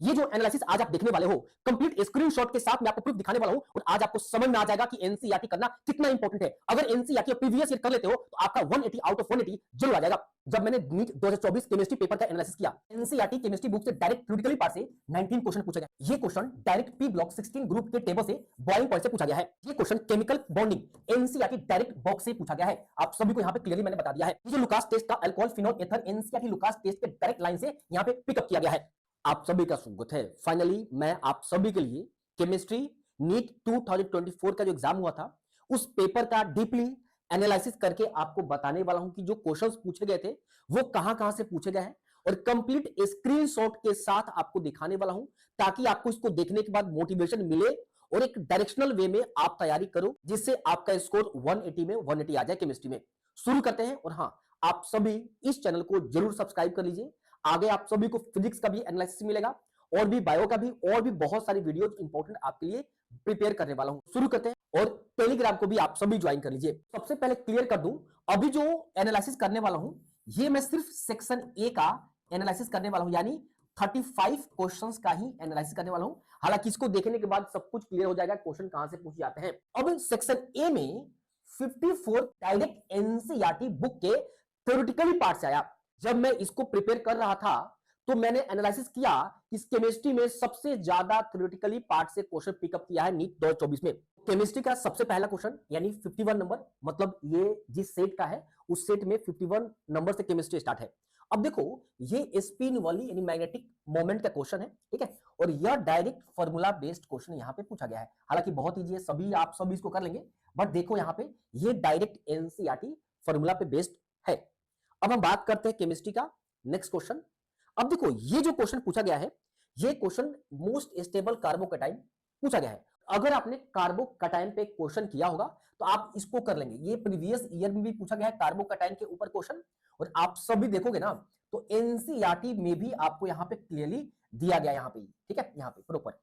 ये जो एनालिसिस आज आप देखने वाले हो, कंप्लीट स्क्रीनशॉट के साथ मैं आपको प्रूफ दिखाने वाला हूं और आज आपको समझ में आ जाएगा कि एनसीईआरटी करना कितना इंपॉर्टेंट है। अगर एनसीईआरटी प्रीवियस ईयर कर लेते हो तो आपका 180 आउट ऑफ 180 जरूर आ जाएगा। जब मैंने नीट 2024 केमिस्ट्री पेपर का एनालिसिस किया, एनसीईआरटी केमिस्ट्री बुक से डायरेक्ट थ्योरेटिकली पार्ट से 19 क्वेश्चन पूछा गया। ये question direct P block 16 group के टेबल से बॉइलिंग पॉइंट से पूछा गया है। ये question chemical bonding NCERT direct box से पूछा गया है। आप सभी को यहां पे क्लियरली मैंने बता दिया है। ये जो लुकास टेस्ट का अल्कोहल फिनोल एथर एनसीईआरटी लुकास टेस्ट के डायरेक्ट लाइन से यहां पे पिकअप किया गया है। आप सभी का स्वागत है। फाइनली मैं आप सभी के लिए केमिस्ट्री नीट 2024 का जो एग्जाम हुआ था उस पेपर का डीपली एनालिसिस करके आपको बताने वाला हूं कि जो क्वेश्चंस पूछे गए थे वो कहां से पूछे गए हैं और कंप्लीट स्क्रीनशॉट के साथ आपको दिखाने वाला हूं ताकि आपको इसको देखने के बाद मोटिवेशन मिले और एक डायरेक्शनल वे में आप तैयारी करो जिससे आपका स्कोर 180 में 180 आ जाए केमिस्ट्री में। शुरू करते हैं। और हाँ, आप सभी इस चैनल को जरूर सब्सक्राइब कर लीजिए। आगे आप सभी को फिजिक्स का भी एनालिसिस मिलेगा और भी बायो का भी और भी बहुत सारी वीडियोस इंपॉर्टेंट आपके लिए प्रिपेयर करने वाला हूं। शुरू करते हैं और टेलीग्राम को भी आप सभी ज्वाइन कर लीजिए। सबसे पहले क्लियर कर दूं, अभी जो एनालिसिस करने वाला हूं ये मैं सिर्फ सेक्शन ए का एनालिसिस करने वाला हूं, यानी 35 क्वेश्चंस का ही एनालिसिस करने वाला हूं। हालांकि इसको देखने के बाद सब कुछ क्लियर हो जाएगा क्वेश्चन कहां से पूछे जाते हैं। अब सेक्शन ए में 54 डायरेक्ट एनसीईआरटी बुक के थ्योरेटिकली पार्ट से आया। जब मैं इसको प्रिपेयर कर रहा था तो मैंने एनालिसिस किया कि इस केमिस्ट्री में सबसे ज्यादा थ्योरेटिकली पार्ट से क्वेश्चन पिकअप किया है नीट 2024 में। केमिस्ट्री का सबसे पहला क्वेश्चन यानी 51 नंबर, मतलब ये जिस सेट का है उस सेट में 51 नंबर से केमिस्ट्री स्टार्ट है। अब देखो ये स्पिन वाली यानी मैग्नेटिक मोमेंट का क्वेश्चन है, ठीक है, और यह डायरेक्ट फॉर्मूला बेस्ड क्वेश्चन यहां पे पूछा गया है। हालांकि बहुत ईजी है, सभी आप सभी इसको कर लेंगे, बट देखो यहां पे ये डायरेक्ट एनसीईआरटी फॉर्मूला पे बेस्ड है। अब हम बात करते हैं केमिस्ट्री का नेक्स्ट क्वेश्चन। अब देखो ये जो क्वेश्चन पूछा गया है ये क्वेश्चन मोस्ट स्टेबल कार्बोकैटायन पूछा गया है। अगर आपने कार्बोकैटायन पे क्वेश्चन किया होगा तो आप इसको कर लेंगे। ये प्रीवियस ईयर में भी पूछा गया है कार्बोकैटायन के ऊपर क्वेश्चन, और आप सभी देखोगे ना तो एनसीईआरटी में भी आपको यहां पे क्लियरली दिया गया, यहां पे, ठीक है, यहां पे प्रॉपर।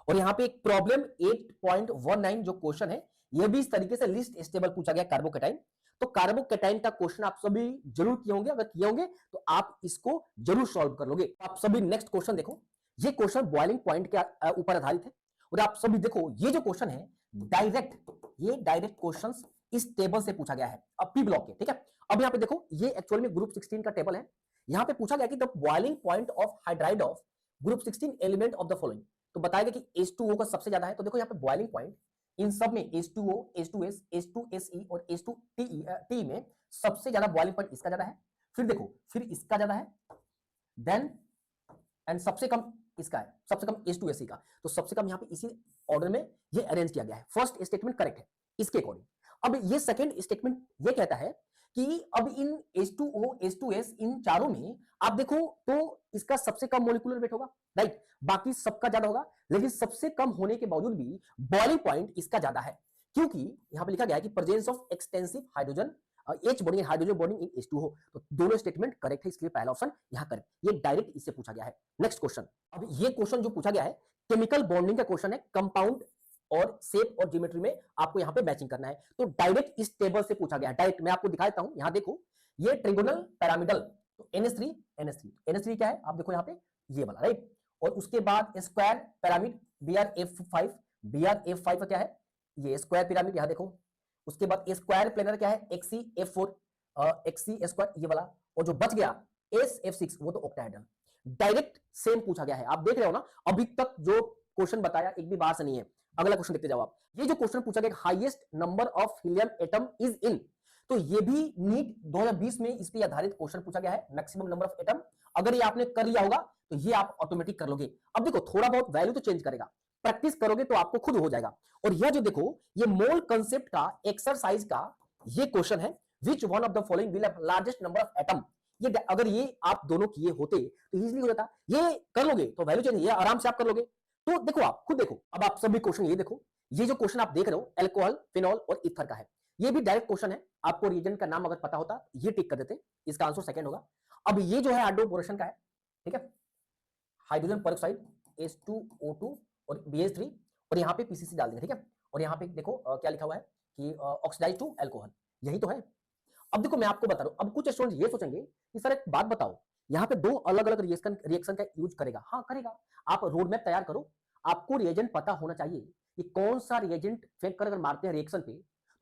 और यहां पे एक प्रॉब्लम 8.19 जो क्वेश्चन है ये भी इस तरीके से लिस्ट स्टेबल पूछा गया कार्बोकैटायन। तो कार्बोकैटायन का क्वेश्चन आप सभी जरूर किए होंगे, अगर किए होंगे तो आप इसको जरूर सॉल्व कर लोगे। आप सभी नेक्स्ट क्वेश्चन देखो, ये क्वेश्चन बॉइलिंग पॉइंट के ऊपर आधारित है। और आप सभी देखो ये जो क्वेश्चन है डायरेक्ट क्वेश्चंस इस टेबल से पूछा गया है, अब पी ब्लॉक के, ठीक है। अब यहां पे देखो ये एक्चुअल में ग्रुप 16 का टेबल है। यहां पे पूछा गया कि the boiling point of hydride of group 16 element of the following, तो बताएगा कि H2O का सबसे ज्यादा है। तो देखो यहाँ पे बॉइलिंग पॉइंट इन सब में H2O, H2S, H2SE और H2T में सबसे ज्यादा बॉइलिंग पॉइंट इसका ज्यादा है। फिर देखो फिर इसका ज्यादा है, देन एंड सबसे कम इसका है, सबसे कम H2SE का। तो सबसे कम यहाँ पे इसी ऑर्डर में ये अरेंज किया गया है। फर्स्ट स्टेटमेंट करेक्ट है इसके अकॉर्डिंग। अब ये सेकंड स्टेटमेंट ये कहता है कि अब इन H2O, H2S इन चारों में आप देखो तो इसका सबसे कम मोलिकुलर वेट होगा, राइट, बाकी सबका ज्यादा होगा, लेकिन सबसे कम होने के बावजूद भी बॉइलिंग पॉइंट इसका ज्यादा है, क्योंकि यहां पे लिखा गया है कि presence of extensive hydrogen H bonding hydrogen bonding in H2O। तो दोनों स्टेटमेंट करेक्ट है, इसलिए पहला ऑप्शन यहां करेक्ट। ये डायरेक्ट इससे पूछा गया है। नेक्स्ट क्वेश्चन, अब ये क्वेश्चन जो पूछा गया है केमिकल बॉन्डिंग का क्वेश्चन है, कंपाउंड और शेप और ज्योमेट्री में आपको यहां पे मैचिंग करना है। तो डायरेक्ट इस टेबल से पूछा गया है। डायरेक्ट मैं आपको दिखा देता हूं, यहां देखो ये ट्रिगोनल पिरामिडल, तो NH3 क्या है आप देखो यहां पे ये वाला, राइट। और उसके बाद स्क्वायर पिरामिड BRF5 का क्या है, ये स्क्वायर पिरामिड, यहां देखो। उसके बाद स्क्वायर प्लेनर क्या है, XCF4 XC स्क्वायर ये वाला, और जो बच गया SF6 वो तो ऑक्टाहेड्रल। डायरेक्ट सेम पूछा गया है। आप देख रहे हो ना, अभी तक जो क्वेश्चन बताया एक भी बाहर से नहीं है। अगला क्वेश्चन देखते जाओ आप। ये जो क्वेश्चन पूछा गया highest number of helium atom is in, तो ये भी नीट 2020 में इस पे आधारित क्वेश्चन पूछा गया है, मैक्सिमम नंबर ऑफ एटम। अगर ये आपने कर लिया होगा तो ये आप ऑटोमेटिक कर लोगे। अब देखो थोड़ा बहुत वैल्यू तो चेंज करेगा, प्रैक्टिस करोगे तो आपको खुद हो जाएगा। और यह जो देखो ये मोल कंसेप्ट का एक्सरसाइज का ये क्वेश्चन है, विच one of the following will have largest number of atom. ये अगर ये आप दोनों किए होते तो इजीली हो जाता। ये कर लोगे तो वैल्यू चेंज, ये आराम से आप कर लोगे। तो देखो आप खुद देखो, अब आप सभी क्वेश्चन ये देखो, ये जो क्वेश्चन आप देख रहे हो अल्कोहल, फिनॉल और ईथर का है, ये भी डायरेक्ट क्वेश्चन है। आपको रीजन का नाम अगर पता होता ये टिक कर देते, इसका आंसर सेकंड होगा। अब ये जो है हाइड्रोबोरेशन का है, ठीक है, हाइड्रोजन पेरोक्साइड H2O2 और BH3, और यहाँ पे PCC डाल देंगे, ठीक है। और यहाँ पे देखो क्या लिखा हुआ है कि ऑक्सीडाइज टू अल्कोहल, यही तो है। अब देखो मैं आपको बता रहा हूं, अब कुछ स्टूडेंट ये सोचेंगे कि सर एक बात बताओ, यहाँ पे दो अलग अलग रिएक्शन रिएक्शन का यूज करेगा, हाँ करेगा। आप रोड मैप तैयार करो, आपको रिएजेंट पता होना चाहिए कि कौन सा रिएजेंट फेंक कर अगर मारते हैं रिएक्शन पे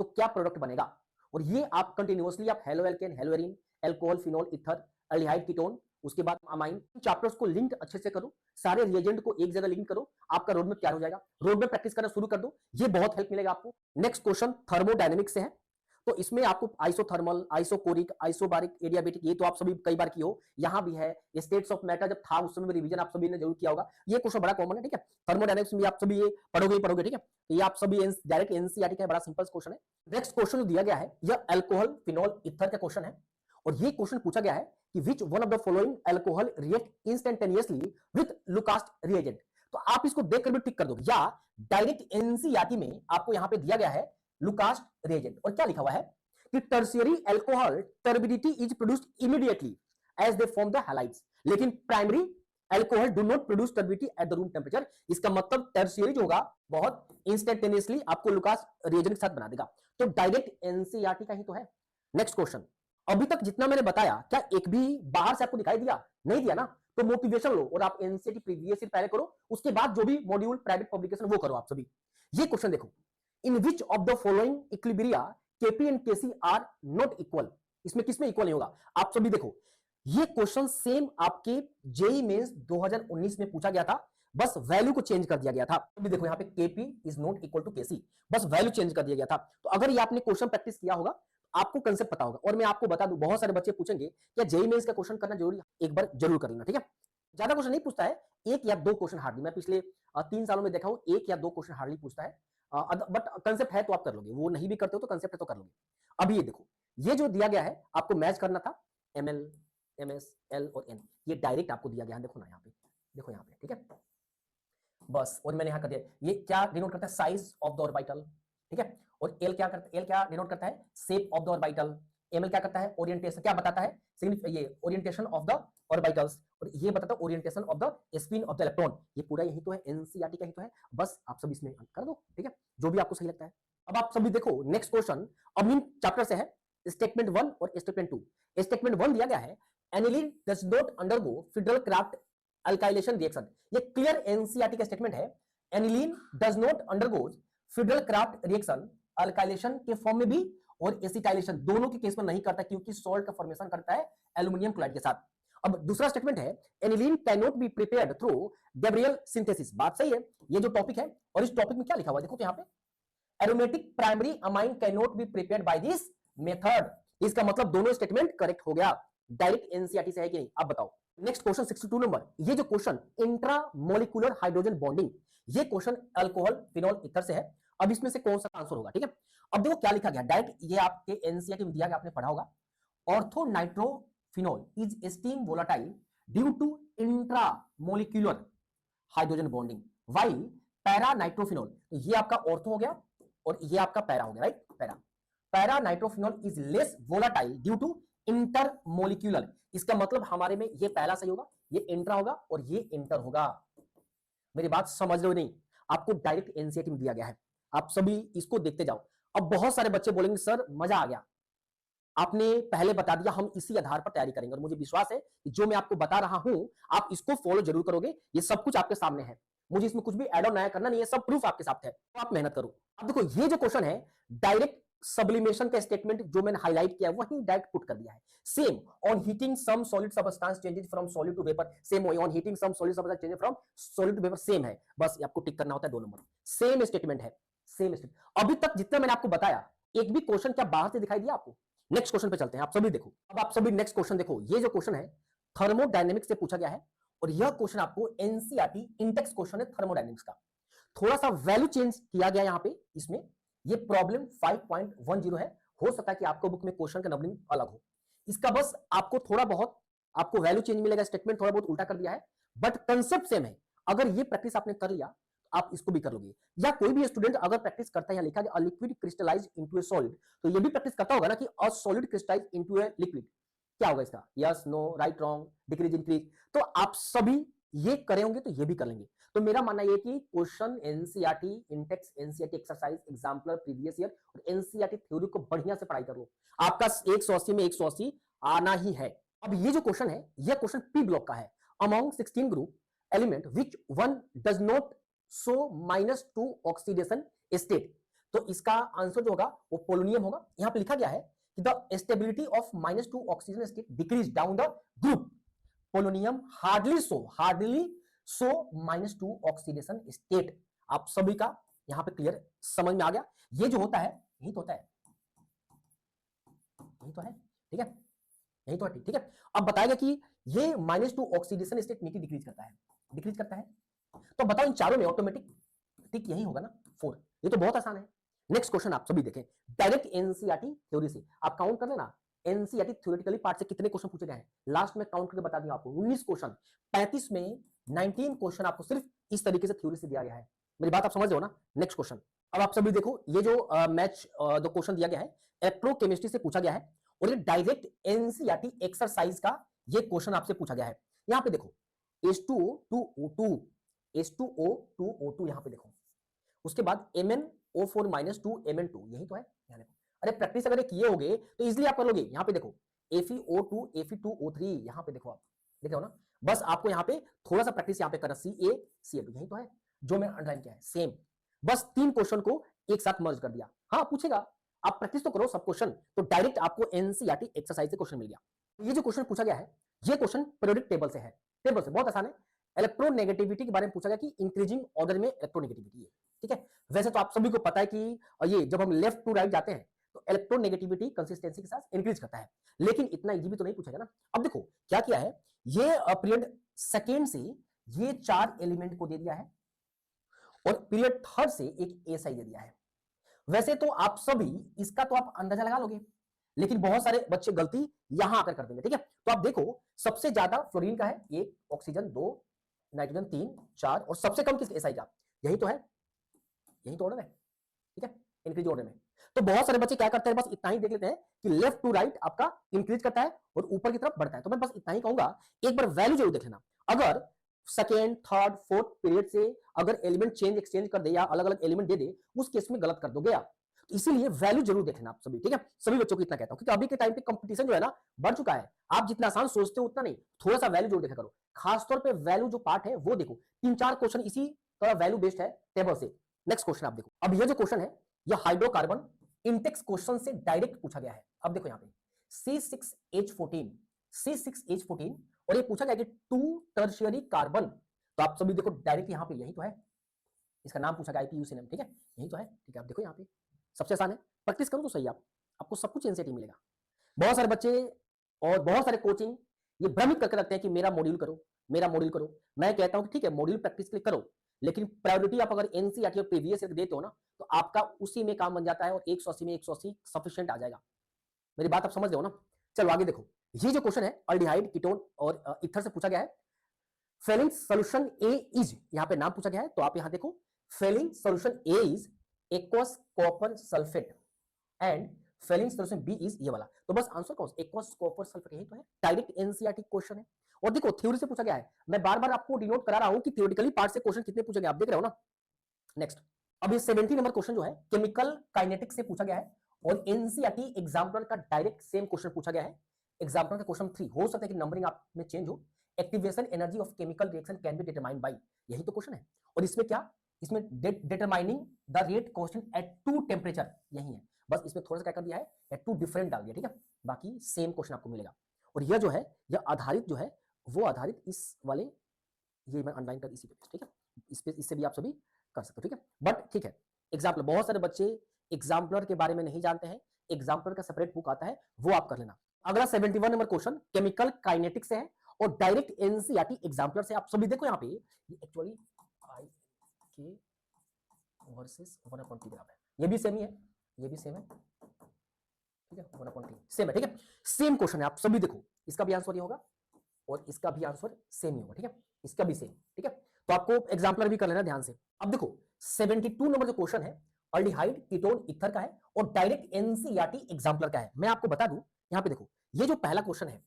तो क्या प्रोडक्ट बनेगा। और ये आप कंटिन्यूअसली आप haloalkane, haloarene, alcohol, phenol, ether, aldehyde, ketone, उसके बाद अमाइन, चैप्टर्स को लिंक अच्छे से करो, सारे रिएजेंट को एक जगह लिंक करो, आपका रोड मैप तैयार हो जाएगा। रोड मैप प्रैक्टिस करना शुरू कर दो, ये बहुत हेल्प मिलेगा आपको। नेक्स्ट क्वेश्चन थर्मोडायनेमिक्स से है, तो इसमें आपको आइसोथर्मल, आइसोकोरिक, आइसोबारिक, एडियाबेटिक, ये तो आप सभी कई बार की हो। यहां भी है स्टेट्स ऑफ मैटर, जब था उस समय रिवीजन आप सभी ने जरूर किया होगा। ये क्वेश्चन बड़ा कॉमन है, ठीक है। थर्मोडायनेमिक्स में आप सभी ये पढ़ोगे ही पढ़ोगे, ठीक है। तो ये आप सभी डायरेक्ट एनसीईआरटी का बड़ा सिंपल क्वेश्चन है। नेक्स्ट क्वेश्चन जो दिया गया है यह अल्कोहल, फिनोल, ईथर का क्वेश्चन है। और ये क्वेश्चन पूछा गया है कि which one of the following alcohol react instantaneously with Lucas reagent. तो आप इसको देखकर भी टिक कर दोगे, या डायरेक्ट एनसीईआरटी में आपको यहां पे दिया गया है लुकास्ट रिएजेंट, और क्या लिखा हुआ है कि tertiary alcohol turbidity is produced immediately as they form the halides, लेकिन primary alcohol do not produce turbidity at the room temperature. इसका मतलब टर्शियरी जो होगा बहुत इंस्टेंटेनियसली आपको लुकास रिएजेंट के साथ बना देगा। तो डायरेक्ट एनसीईआरटी का ही तो है। नेक्स्ट क्वेश्चन, अभी तक जितना मैंने बताया क्या एक भी बाहर से आपको दिखाई दिया? नहीं दिया ना। तो मोटिवेशन लो और आप एनसीईआरटी प्रीवियस ईयर पहले करो, उसके बाद जो भी मॉड्यूल प्राइवेट पब्लिकेशन वो करो आप सभी। ये क्वेश्चन देखो, in which of the following equilibria Kp and Kc are not equal. इसमें किसमें इक्वल नहीं होगा? आप सभी देखो, ये क्वेश्चन सेम आपके जेई मेंस 2019 में पूछा गया था, बस वैल्यू को चेंज कर दिया गया था। अभी देखो यहाँ पे Kp is not equal to Kc, बस वैल्यू चेंज कर दिया गया था। तो अगर ये आपने क्वेश्चन प्रैक्टिस किया होगा आपको कंसेप्ट पता होगा। और मैं आपको बता दूं, बहुत सारे बच्चे पूछेंगे क्या जेई मेंस का क्वेश्चन करना जरूरी है? एक बार जरूर कर लेना, ठीक है। ज्यादा क्वेश्चन नहीं पूछता है, एक या दो क्वेश्चन हार्डली, मैं पिछले 3 सालों में देखा हूं एक या दो क्वेश्चन हार्डली पूछता है। बट कंसेप्ट है तो आप कर लोगे, वो नहीं भी करते हो तो कंसेप्ट है तो कर लोगे। अभी ये देखो, ये जो दिया गया है आपको मैच करना था ml, ms, l और n, ये डायरेक्ट आपको दिया गया है। देखो ना यहाँ पे, देखो यहाँ पे, ठीक है। बस, और मैंने यहाँ कर दिया, ये क्या डिनोट करता है? साइज ऑफ द ऑर्बिटल, ठीक है। और एल क्या करता है? एल क्या डिनोट करता है? Shape of the orbital. ML क्या करता है? ओरिएंटेशन, क्या बताता है? ये ओरिएंटेशन ऑफ द ऑर्बिटल्स, और ये बताता है orientation of the spin off the electron. ये पूरा यही तो है, एनसीईआरटी का ही तो है। बस आप सब इसमें कर दो, ठीक है, जो भी आपको सही लगता है। अब आप सभी देखो नेक्स्ट क्वेश्चन अमीन चैप्टर से है, स्टेटमेंट 1 और स्टेटमेंट 2। स्टेटमेंट 1 दिया गया है, aniline does not undergo federal craft alkylation reaction. ये क्लियर एनसीईआरटी का स्टेटमेंट है। Aniline does not undergoes federal craft reaction alkylation के फॉर्म में भी और एसिटाइलेशन दोनों के केस में नहीं करता, क्योंकि सॉल्ट का फॉर्मेशन करता है एल्युमिनियम क्लोराइड के साथ। अब दूसरा स्टेटमेंट है, aniline can not be prepared through Gabriel synthesis. बात सही है, ये जो टॉपिक है, और इस टॉपिक में क्या लिखा हुआ है देखो तो यहाँ पे, aromatic primary amine can not be prepared by this method. इसका मतलब दोनों स्टेटमेंट करेक्ट हो गया। डायरेक्ट एनसीईआरटी से है कि नहीं, आप बताओ। नेक्स्ट क्वेश्चन 62 नंबर, ये जो क्वेश्चन इंट्रामोलिकुलर हाइड्रोजन बॉन्डिंग, ये क्वेश्चन अल्कोहल, फिनोल, ईथर से है। अब इसमें से कौन सा आंसर होगा, ठीक है। अब देखो क्या लिखा गया डायरेक्ट, ये आपके एनसीईआरटी में दिया गया, आपने पढ़ा होगा। Ortho nitrophenol is steam volatile due to intramolecular hydrogen bonding, while para nitrophenol, तो ये आपका ऑर्थो हो गया और ये आपका पैरा हो गया, right. Para nitrophenol is less volatile due to intermolecular. इसका मतलब हमारे में ये पहला सही होगा, ये इंट्रा होगा और ये इंटर होगा। मेरी बात समझ रहे हो नहीं? आपको डायरेक्ट एनसीईआरटी में दिया गया है, आप सभी इसको देखते जाओ। अब बहुत सारे बच्चे बोलेंगे सर मजा आ गया, आपने पहले बता दिया, हम इसी आधार पर तैयारी करेंगे। और मुझे विश्वास है कि जो मैं आपको बता रहा हूं आप इसको फॉलो जरूर करोगे। ये सब कुछ आपके सामने है, मुझे इसमें कुछ भी एड ऑन नया करना नहीं है, सब प्रूफ आपके साथ है, तो आप मेहनत करो। अब देखो ये जो क्वेश्चन है, डायरेक्ट सब्लिमेशन का स्टेटमेंट जो मैंने हाईलाइट किया वही डायरेक्ट पुट कर दिया है। Same on heating some solid substance changes from solid to vapour, same on heating some solid substance changes from solid to vapour, same है। बस आपको टिक करना होता है 2 नंबर, सेम स्टेटमेंट है, सेम स्टेटमेंट। अभी तक जितना मैंने आपको बताया, एक भी क्वेश्चन क्या बाहर से दिखाई दिया आपको? नेक्स्ट क्वेश्चन पे चलते हैं, आप सभी देखो। अब आप सभी नेक्स्ट क्वेश्चन देखो, ये जो क्वेश्चन है थर्मोडायनेमिक्स से पूछा गया है, और यह क्वेश्चन आपको एनसीईआरटी इंटेक्स क्वेश्चन है थर्मोडायनेमिक्स का। थोड़ा सा वैल्यू चेंज किया गया यहाँ पे, इसमें ये प्रॉब्लम 5.10 है। हो सकता है कि आपको बुक में क्वेश्चन का नंबरिंग अलग हो, इसका बस आपको थोड़ा बहुत आपको वैल्यू चेंज मिलेगा, स्टेटमेंट थोड़ा बहुत उल्टा कर दिया है, बट कंसेप्ट सेम है। अगर ये प्रैक्टिस आपने कर लिया आप इसको भी कर लोगे। या कोई भी स्टूडेंट अगर प्रैक्टिस करता है, या लिखा है liquid crystallise into a solid, तो ये भी प्रैक्टिस करता होगा ना कि a solid crystallise into a liquid, क्या होगा इसका? Yes, no, right, wrong, decrease, increase. तो आप सभी ये करे होंगे तो ये भी कर लेंगे। तो मेरा मानना ये कि question NCERT Intex, NCERT exercise, exemplar, previous year और एनसीईआरटी थ्योरी को बढ़िया से पढ़ाई कर लो। आपका 180 में 180 आना ही है। अब ये जो क्वेश्चन है, यह क्वेश्चन पी ब्लॉक का है। Among 16 group element which one does not show -2 oxidation state. तो इसका आंसर जो होगा वो पोलोनियम होगा। यहां पे लिखा गया है कि the stability of -2 oxygen state decrease down the group polonium hardly so -2 oxidation state. आप सभी का यहां पे क्लियर समझ में आ गया। ये जो होता है यही तो होता है, यही तो है, ठीक है, यही तो है, ठीक है। अब बताएगा कि ये -2 ऑक्सीडेशन स्टेट नीचे डिक्रीज करता है। तो बताओ इन चारों में ऑटोमेटिक टिक यही होगा ना 4। ये तो बहुत आसान है। नेक्स्ट क्वेश्चन आप सभी देखें, डायरेक्ट एनसीईआरटी थ्योरी से आप काउंट कर लेना। एनसीईआरटी थ्योरेटिकली पार्ट से कितने क्वेश्चन पूछे गए हैं लास्ट में काउंट करके बता दिया आपको, 19 क्वेश्चन। 35 में 19 क्वेश्चन आपको सिर्फ इस तरीके से थ्योरी से दिया गया है। मेरी बात आप समझ रहे हो ना। नेक्स्ट क्वेश्चन अब आप सभी देखो, ये जो मैच दो क्वेश्चन दिया गया है इलेक्ट्रोकेमिस्ट्री से पूछा गया है और ये डायरेक्ट एनसीईआरटी एक्सरसाइज का ये क्वेश्चन आपसे पूछा गया है। यहां पे देखो H2O2 यहां पे देखो, उसके बाद MnO4 - 2 Mn2, यही तो है। यहां देखो, अरे प्रैक्टिस अगर किए होगे तो इजीली आप कर लोगे। यहां पे देखो FeO2 Fe2O3, यहां पे देखो, आप देख रहे हो ना। बस आपको यहां पे थोड़ा सा प्रैक्टिस यहां पे करना, CaCl2, यही तो है जो मैं अंडरलाइन किया है सेम। बस 3 क्वेश्चन को एक साथ मर्ज कर दिया। हाँ पूछेगा, आप प्रैक्टिस तो करो सब क्वेश्चन, तो डायरेक्ट आपको एनसीईआरटी एक्सरसाइज से क्वेश्चन मिल गया। ये जो क्वेश्चन पूछा गया है, ये क्वेश्चन पीरियोडिक टेबल से है। टेबल से बहुत आसान है। इलेक्ट्रोनेगेटिविटी के बारे में पूछा गया कि इंक्रीजिंग ऑर्डर में इलेक्ट्रोनेगेटिविटी है, ठीक है। वैसे तो आप सभी को पता है कि ये जब हम लेफ्ट टू राइट जाते हैं तो इलेक्ट्रोनेगेटिविटी कंसिस्टेंसी के साथ इंक्रीज करता है, लेकिन इतना इजी भी तो नहीं पूछेगा ना। अब देखो क्या किया है, ये पीरियड सेकेंड से ये 4 एलिमेंट को दे दिया है और पीरियड थर्ड से एक एसआई दे दिया है। वैसे तो आप सभी इसका तो आप अंदाजा लगा लोगे, लेकिन बहुत सारे बच्चे गलती यहां आकर कर देंगे, ठीक है। तो आप देखो सबसे ज्यादा फ्लोरीन का है 1, ऑक्सीजन 2, नाइट्रोजन 3, 4 और सबसे कम किस एसआई का, यही तो है, यही तो ऑर्डर है, ठीक है, इंक्रीज ऑर्डर में। तो बहुत सारे बच्चे क्या करते हैं, बस इतना ही देख लेते हैं कि लेफ्ट टू राइट आपका इंक्रीज करता है और ऊपर की तरफ बढ़ता है। तो मैं बस इतना ही कहूंगा, एक बार वैल्यू जरूर देख लेना। अगर सेकेंड, थर्ड, फोर्थ पीरियड से अगर एलिमेंट एक्सचेंज कर दे या अलग अलग एलिमेंट दे दे, उस केस में गलत कर दोगे आप। तो इसीलिए वैल्यू जरूर देखना आप सभी, ठीक है। सभी बच्चों को इतना कहता हूं क्योंकि अभी के टाइम पे कंपटीशन जो है ना बढ़ चुका है। आप जितना आसान सोचते हो उतना नहीं, थोड़ा सा वैल्यू जरूर देखा करो। खासतौर पे वैल्यू जो पार्ट है वो देखो, 3-4 क्वेश्चन इसी तरह वैल्यू बेस्ड है टेबल से। नेक्स्ट क्वेश्चन आप देखो, अब ये जो क्वेश्चन है यह हाइड्रोकार्बन इंटेक्स क्वेश्चन से डायरेक्ट पूछा गया है। अब देखो यहाँ पे C6H14 और ये पूछा गया कि 2 टर्शियरी कार्बन। तो आप सभी देखो डायरेक्ट यहाँ पे यही तो है, इसका नाम पूछा गया IPUC, ठीक है, यही तो है, ठीक है। आप देखो यहाँ पे सबसे आसान है, प्रैक्टिस करो तो सही, आपको सब कुछ एनसीईआरटी मिलेगा। बहुत सारे बच्चे और बहुत सारे कोचिंग ये भ्रमित करके रखते हैं कि मेरा मॉड्यूल करो, मेरा मॉड्यूल करो। मैं कहता हूं कि ठीक है मॉड्यूल प्रैक्टिस के लिए करो, लेकिन प्रायोरिटी आप अगर एनसीईआरटी और प्रीवियस ईयर देते हो ना तो आपका उसी में काम बन जाता है और 180 में 180 सफिशिएंट आ जाएगा। मेरी बात आप समझ रहे हो ना। चलो आगे देखो, ये जो क्वेश्चन है अल्डिहाइड, कीटोन और इथर से पूछा गया है। फेलिंग सोल्यूशन ए इज, यहाँ पे नाम पूछा गया है, तो आप यहाँ देखो Fehling solution A is aqueous copper sulphate and Fehling solution B is ये वाला। तो बस आंसर कौन सा, एक्वस कॉपर सल्फेट, यही तो है। डायरेक्ट एनसीईआरटी क्वेश्चन है और देखो थ्योरी से पूछा गया है। मैं बार बार आपको डिनोट करा रहा हूं कि थ्योरेटिकली पार्ट से क्वेश्चन कितने पूछे गए, आप देख रहे हो ना। नेक्स्ट, अब ये 70 नंबर क्वेश्चन जो है केमिकल काइनेटिक्स से पूछा गया है और एनसीईआरटी एग्जाम्पलर का डायरेक्ट सेम क्वेश्चन पूछा गया है। एग्जाम्पलर का क्वेश्चन 3 हो सकता है कि नंबरिंग आप में चेंज हो। Activation energy of chemical reaction can be determined by, यही तो क्वेश्चन है। और इसमें क्या, इसमें determining the rate constant eight 2 temperature, यही है। बस इसमें थोड़ा सा क्या कर दिया है, एट 2 डिफरेंट डाल दिया, ठीक है। बाकी सेम क्वेश्चन आपको मिलेगा। और यह जो है यह आधारित जो है वो आधारित इस वाले, ये मैं अनलाइन कर इसी पे, ठीक है। इस पे इससे भी आप सभी कर सकते हो, ठीक है। बट ठीक है, एग्जाम्पलर, बहुत सारे बच्चे एग्जाम्पलर के बारे में नहीं जानते हैं, एग्जाम्पलर का सेपरेट बुक आता है वो आप कर लेना। अगला 71 नंबर क्वेश्चन केमिकल काइनेटिक्स से है और डायरेक्ट एनसीईआरटी एग्जाम्पलर से। आप सभी देखो यहाँ पे ये एक्चुअली आई के वर्सेस 1/T बराबर है, ये भी सेम ही है, ये भी सेम है, ठीक है, 1/T सेम है, ठीक है। सेम क्वेश्चन है, आप सभी देखो इसका भी आंसर ये होगा और इसका भी आंसर सेम ही होगा, ठीक है, इसका भी सेम, ठीक है। तो आपको एग्जाम्पलर भी कर लेना ध्यान से। अब देखो 72 नंबर जो क्वेश्चन है अल्डिहाइड, कीटोन, ईथर का है और डायरेक्ट एनसीईआरटी एग्जाम्पलर का है। मैं आपको बता दूं यहाँ पे देखो, ये जो पहला क्वेश्चन है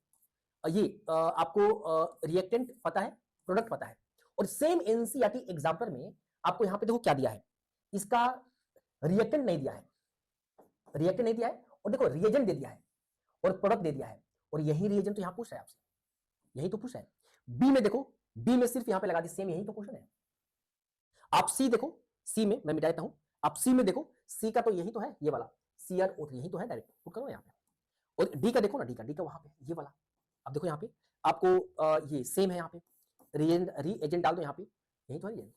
ये आपको रिएक्टेंट पता है, प्रोडक्ट पता है, और सेम एनसीईआरटी एग्जाम्पलर में आपको यहाँ पे देखो क्या दिया है, इसका रिएक्टेंट नहीं दिया है, रिएक्टेंट नहीं दिया है और देखो रिएजेंट दे दिया है और प्रोडक्ट दे दिया है। और यही रिएजेंट तो यहां पूछ रहा है आपसे, यही तो पूछ रहा है। बी में देखो, बी में सिर्फ यहां पे लगा दी सेम, यही तो क्वेश्चन है। आप सी देखो, सी में मैं मिटा देता हूं, आप सी में देखो, सी का तो यही तो है, ये वाला CrO3 यही तो है, डायरेक्ट पुट करो यहां पे। और डी का देखो ना, डी का वहां पे ये वाला, अब देखो यहां पे आपको ये सेम है, यहां पे रीएजेंट डाल दो यहां पे, यही तो है ये,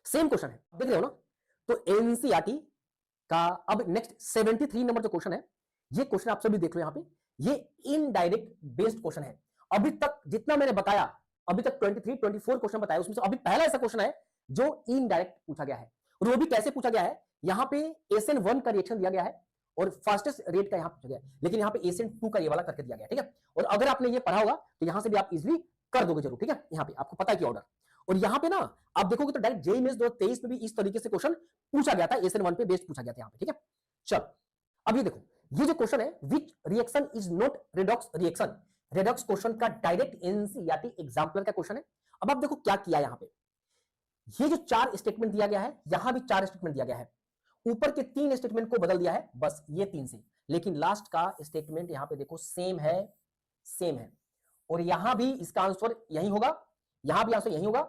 सेम क्वेश्चन है, देख रहे हो ना। तो एनसीईआरटी का अब नेक्स्ट 73 नंबर जो क्वेश्चन है, ये क्वेश्चन आप सभी देख लो यहां पे, ये इनडायरेक्ट बेस्ड क्वेश्चन है। अभी तक जितना मैंने बताया, अभी तक 23 24 क्वेश्चन बताया, उसमें से अभी पहला ऐसा क्वेश्चन है जो इनडायरेक्ट पूछा गया है। और वो भी कैसे पूछा गया है, यहां पे SN1 का रिएक्शन दिया गया है और फास्टेस्ट रेट का यहां पूछा गया है, लेकिन यहां पे SN2 का ये वाला करके दिया गया है, ठीक है। और अगर आपने ये पढ़ा होगा तो यहां से भी आप इजिली कर दोगे जरूर, ठीक है। यहां पे आपको पता है कि ऑर्डर, और यहां पे ना आप देखोगे तो डायरेक्ट जेईई मेंस 2023 में भी इस तरीके से क्वेश्चन पूछा गया था, SN1 पे बेस्ड पूछा गया था यहां पे, ठीक है। चलो अब ये देखो, ये जो क्वेश्चन है, which reaction is not redox reaction, redox question का डायरेक्ट एनसीईआरटी एग्जाम्पलर का क्वेश्चन है। अब आप देखो क्या किया यहां पे, ये जो 4 स्टेटमेंट दिया गया है, यहां भी 4 स्टेटमेंट दिया गया है, ऊपर के 3 स्टेटमेंट को बदल दिया है, बस ये 3 से, लेकिन लास्ट का स्टेटमेंट यहां पे देखो सेम है, सेम है। और यहां भी इसका आंसर यही होगा, यहां भी आंसर यही होगा,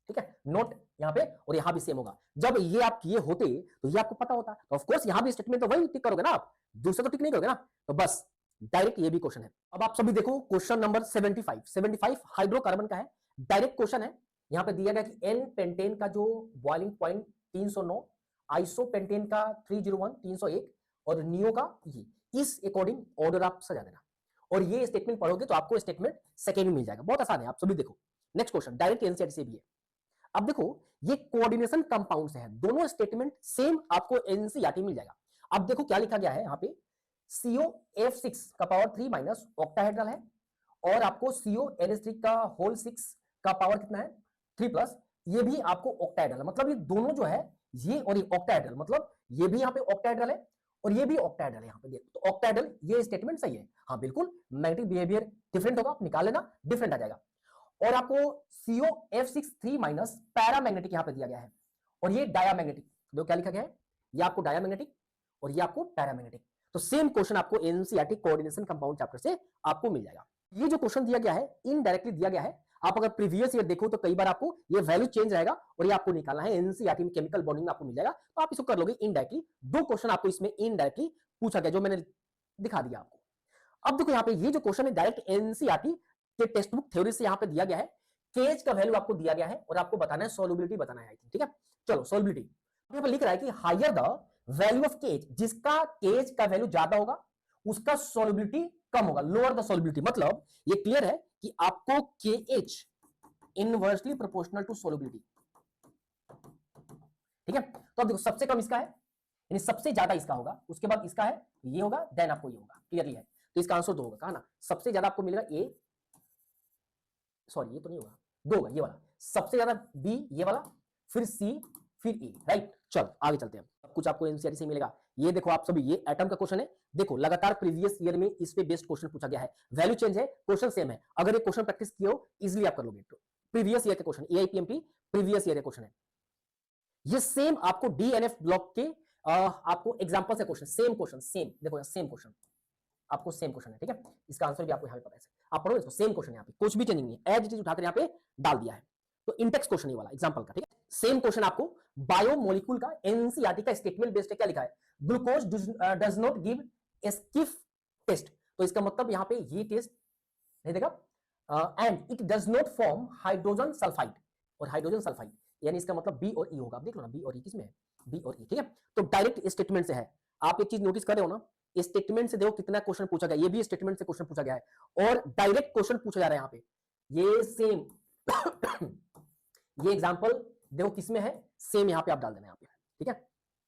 ठीक है, नोट यहां पे, और यहां भी सेम होगा। जब ये आप किए होते तो ये आपको पता होता, तो ऑफ कोर्स यहां भी स्टेटमेंट तो वही टिक करोगे ना आप, दूसरा तो टिक नहीं करोगे ना, तो बस डायरेक्ट ये भी क्वेश्चन है। अब आप सभी देखो क्वेश्चन नंबर 75 हाइड्रोकार्बन का है, डायरेक्ट क्वेश्चन है। यहां पे दिया गया कि एन पेंटेन का जो बॉइलिंग पॉइंट 309, आइसोपेंटेन का 301 301 और नियो का ये, इस अकॉर्डिंग ऑर्डर आप सजा देना, और ये स्टेटमेंट पढ़ोगे तो आपको स्टेटमेंट सेकेंड में मिल जाएगा, बहुत आसान है, आप सभी देखो। नेक्स्ट क्वेश्चन डायरेक्ट एनसीईआरटी से भी है। अब देखो ये कोऑर्डिनेशन कंपाउंड से है, दोनों स्टेटमेंट सेम आपको एनसीईआरटी मिल जाएगा। अब देखो क्या लिखा गया है यहाँ पे, COF6 का पावर 3 माइनस ऑक्टाहेड्रल है, और आपको CONH3 का होल 6 का पावर कितना है 3 प्लस, ये भी आपको ऑक्टाहेड्रल है, मतलब ये दोनों जो है, ये और ये ऑक्टाहेड्रल, मतलब ये भी यहाँ पे ऑक्टाहेड्रल है और ये भी ऑक्टाहेड्रल है, यहाँ पे देखो तो ऑक्टाहेड्रल, ये स्टेटमेंट सही है। हाँ बिल्कुल, मैग्नेटिक बिहेवियर डिफरेंट होगा, आप निकाल लेना, डिफरेंट आ जाएगा। और आपको COF6 3 माइनस पैरामैग्नेटिक यहां पे दिया गया है, और ये डायामैग्नेटिक, देखो क्या लिखा गया है, ये आपको डायामैग्नेटिक और ये आपको पैरामैग्नेटिक। तो सेम क्वेश्चन आपको एनसीईआरटी कोऑर्डिनेशन कंपाउंड चैप्टर से आपको मिल जाएगा। ये जो क्वेश्चन दिया गया है इनडायरेक्टली दिया गया है, आप अगर प्रीवियस ईयर देखो तो कई बार आपको ये वैल्यू चेंज रहेगा और ये आपको निकालना है, एनसीईआरटी में केमिकल बॉन्डिंग में आपको मिल जाएगा, तो आप इसको कर लोगे इनडायरेक्टली। 2 क्वेश्चन आपको इसमें इनडायरेक्टली पूछा गया जो मैंने दिखा दिया आपको। अब देखो यहाँ पे ये जो क्वेश्चन है डायरेक्ट एनसीईआरटी के टेक्स्ट बुक थ्योरी से यहाँ पे दिया गया है, केज का वैल्यू आपको दिया गया है और आपको बताना है सॉल्युबिलिटी बताना है, ठीक है। चलो सॉल्युबिलिटी यहाँ पे लिख रहा है कि higher the value of K's, जिसका केज का वैल्यू ज्यादा होगा उसका सॉल्युबिलिटी कम होगा, लोअर द सॉल्युबिलिटी, मतलब ये क्लियर है कि आपको KH inversely proportional to solubility, ठीक है। तो अब देखो सबसे कम इसका है, यानी सबसे ज्यादा इसका होगा, उसके बाद इसका है, ये होगा, देन आपको ये होगा, क्लियरली है, तो इसका आंसर 2 होगा, कहा ना, सबसे ज्यादा आपको मिलेगा A, सॉरी ये तो नहीं होगा, 2 होगा ये वाला, सबसे ज्यादा B ये वाला, फिर C, फिर E, राइट। चल आगे चलते हैं, अब कुछ आपको एनसीईआरटी से मिलेगा। ये देखो आप सभी, ये एटम का क्वेश्चन है, देखो लगातार प्रीवियस ईयर में इस पे बेस्ड क्वेश्चन पूछा गया है, वैल्यू चेंज है, क्वेश्चन सेम है, अगर ये क्वेश्चन प्रैक्टिस किए हो इजीली आप कर लोगे। प्रीवियस ईयर के क्वेश्चन, AIPMP प्रीवियस ईयर के क्वेश्चन है, ये सेम आपको DNF ब्लॉक के आपको एग्जांपल से क्वेश्चन, सेम क्वेश्चन, सेम देखो सेम क्वेश्चन, आपको सेम क्वेश्चन है, ठीक है, इसका आंसर भी आपको यहाँ पे पता है, आप पढ़ो इसको, सेम क्वेश्चन है, यहाँ पे कुछ भी चेंज नहीं है, एज इट इज उठाकर यहाँ पे डाल दिया है। तो इंटेक्स क्वेश्चन ये वाला एग्जांपल का, ठीक है, सेम क्वेश्चन आपको बायोमोलिक्यूल का एनसीईआरटी का स्टेटमेंट बेस्ड है, क्या लिखा है, glucose does not give Schiff test, तो इसका मतलब यहाँ पे ये टेस्ट नहीं देगा, and it does not form hydrogen sulphide, और हाइड्रोजन सल्फाइड यानी इसका मतलब B और E होगा, आप देख लो ना B और E किसमें है, B और E, ठीक है। तो डायरेक्ट स्टेटमेंट से है, आप एक चीज नोटिस कर रहे हो ना, स्टेटमेंट से देखो कितना क्वेश्चन पूछा गया, ये भी स्टेटमेंट से क्वेश्चन पूछा गया है और डायरेक्ट क्वेश्चन पूछा जा रहा है यहाँ पे, ये सेम ये एग्जांपल देखो किसमें है, सेम यहाँ पे आप डाल देना, यहाँ पे ठीक है,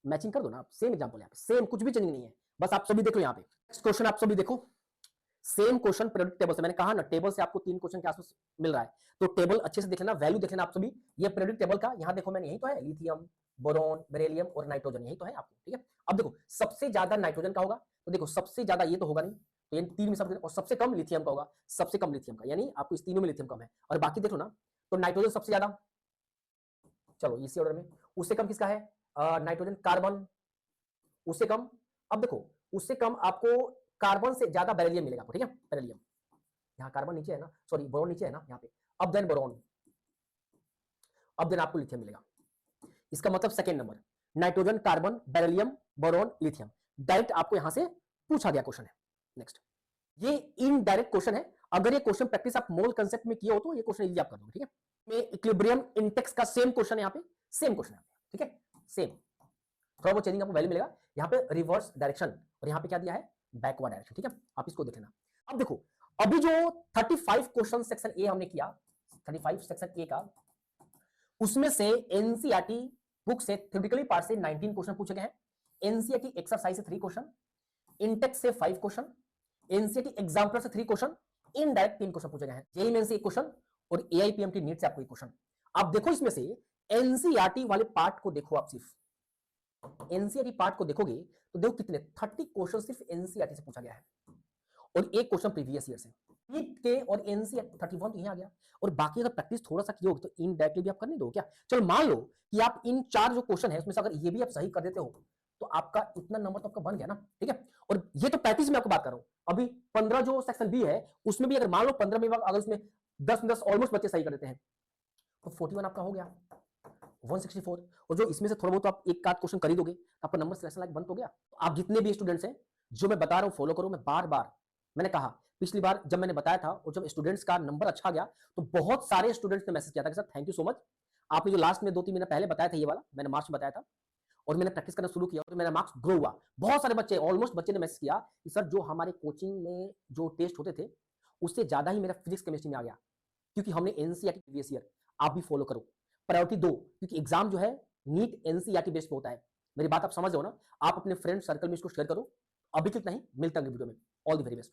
मैचिंग कर दो ना आप, सेम एग्जांपल यहाँ पे, सेम कुछ भी चेंजिंग नहीं है, बस आप सभी देखो यहाँ पे। नेक्स्ट क्वेश्चन आप सभी देखो, सेम क्वेश्चन पीरियोडिक टेबल से, मैंने कहा ना टेबल से आपको 3 क्वेश्चन के आसपास मिल रहा है, तो टेबल अच्छे से देख लेना, वैल्यू देख लेना आप सभी। ये पीरियोडिक टेबल का यहाँ देखो मैंने, यही तो है, लिथियम, बोरॉन, बेरिलियम और नाइट्रोजन, यही तो है आपको, ठीक है। अब देखो सबसे ज्यादा नाइट्रोजन का होगा, तो देखो सबसे ज्यादा ये तो होगा नहीं, तो ये 3 में सब, और सबसे कम लिथियम का होगा, सबसे कम लिथियम का, यानी आपको इस तीनों में लिथियम कम है, और बाकी देखो ना, तो नाइट्रोजन सबसे ज्यादा, चलो इसी ऑर्डर में, उससे कम किसका है, नाइट्रोजन, कार्बन उससे कम, अब देखो उससे कम आपको कार्बन से ज्यादा बेरिलियम मिलेगा आपको, ठीक है, बेरिलियम। यहाँ कार्बन नीचे है ना, सॉरी बोरोन नीचे है ना यहाँ पे, अब देन बोरोन, अब देन आपको लिथियम मिलेगा। इसका मतलब second number, nitrogen, carbon, beryllium, boron, lithium, direct आपको यहां से पूछा गया क्वेश्चन है। नेक्स्ट, ये इनडायरेक्ट क्वेश्चन है, अगर ये क्वेश्चन प्रैक्टिस आप मोल कंसेप्ट में किए हो तो ये क्वेश्चन इजी आप कर दोगे, ठीक है। में इक्विलिब्रियम इंडेक्स का सेम क्वेश्चन है यहाँ पे, सेम क्वेश्चन है, ठीक है, सेम, थोड़ा बहुत चेंजिंग आपको वैल्यू मिलेगा, यहाँ पे रिवर्स डायरेक्शन और यहाँ पे क्या दिया है, बैकवर्ड डायरेक्शन, ठीक है, आप इसको देख लेना। अब देखो, अभी जो 35 क्वेश्चन सेक्शन ए हमने किया, 35 सेक्शन ए का, उसमें से एनसीईआरटी बुक से थ्योरेटिकली पार्ट से 19 क्वेश्चन पूछे गए हैं, एनसीईआरटी एक्सरसाइज से 3 क्वेश्चन, इंटेक्स से 5 क्वेश्चन, एनसीईआरटी एग्जाम्पलर से 3 क्वेश्चन, इनडायरेक्ट 3 क्वेश्चन पूछे गए हैं, जेईई मेंस से 1 क्वेश्चन और एआईपीएमटी नीट से आपको 1 क्वेश्चन। आप देखो इसमें से एनसीईआरटी वाले पार्ट को देखो, आप सिर्फ एनसीईआरटी पार्ट को देखोगे तो देखो कितने 30 क्वेश्चन सिर्फ एनसीईआरटी से पूछा गया है और 1 क्वेश्चन प्रीवियस ईयर से, नीट के और एनसीईआरटी 31 तो यहां आ गया, और बाकी अगर प्रैक्टिस थोड़ा सा किए हो तो इनडायरेक्टली भी आप करने दो क्या। चलो मान लो कि आप इन 4 जो क्वेश्चन है उसमें से अगर ये भी आप सही कर देते हो तो आपका इतना नंबर तो आपका बन गया ना, ठीक है। और ये तो 35 में आपको बात कर रहा हूं, अभी 15 जो सेक्शन बी है उसमें भी अगर मान लो 15 में अगर उसमें 10 ऑलमोस्ट बच्चे सही कर देते हैं तो 41 आपका हो गया, 164, और जो इसमें से थोड़ा बहुत आप एक आध क्वेश्चन कर ही दोगे तो आपका नंबर सिलेक्शन लायक बन तो गया। तो आप जितने भी स्टूडेंट्स हैं जो मैं बता रहा हूं फॉलो करो, मैं बार बार मैंने कहा, पिछली बार जब मैंने बताया था और जब स्टूडेंट्स का नंबर अच्छा गया तो बहुत सारे स्टूडेंट्स ने मैसेज किया था कि sir thank you so much, आपने जो लास्ट में 2-3 महीने पहले बताया था ये वाला, मैंने मार्च में बताया था और मैंने प्रैक्टिस करना शुरू किया और मेरा मार्क्स ग्रो हुआ। बहुत सारे बच्चे, ऑलमोस्ट बच्चे ने मैसेज किया कि सर जो हमारे कोचिंग में जो टेस्ट होते थे उससे ज्यादा ही मेरा फिजिक्स केमिस्ट्री में आ गया, क्योंकि हमने एनसीईआरटी प्रीवियस ईयर, आप भी फॉलो करो। प्रायोरिटी 2, क्योंकि एग्जाम जो है नीट एनसीईआरटी बेस्ड पे होता है, मेरी बात आप समझ रहे हो ना। आप अपने फ्रेंड सर्कल में इसको शेयर करो। अभी तक नहीं, मिलता है वीडियो में। All the very best.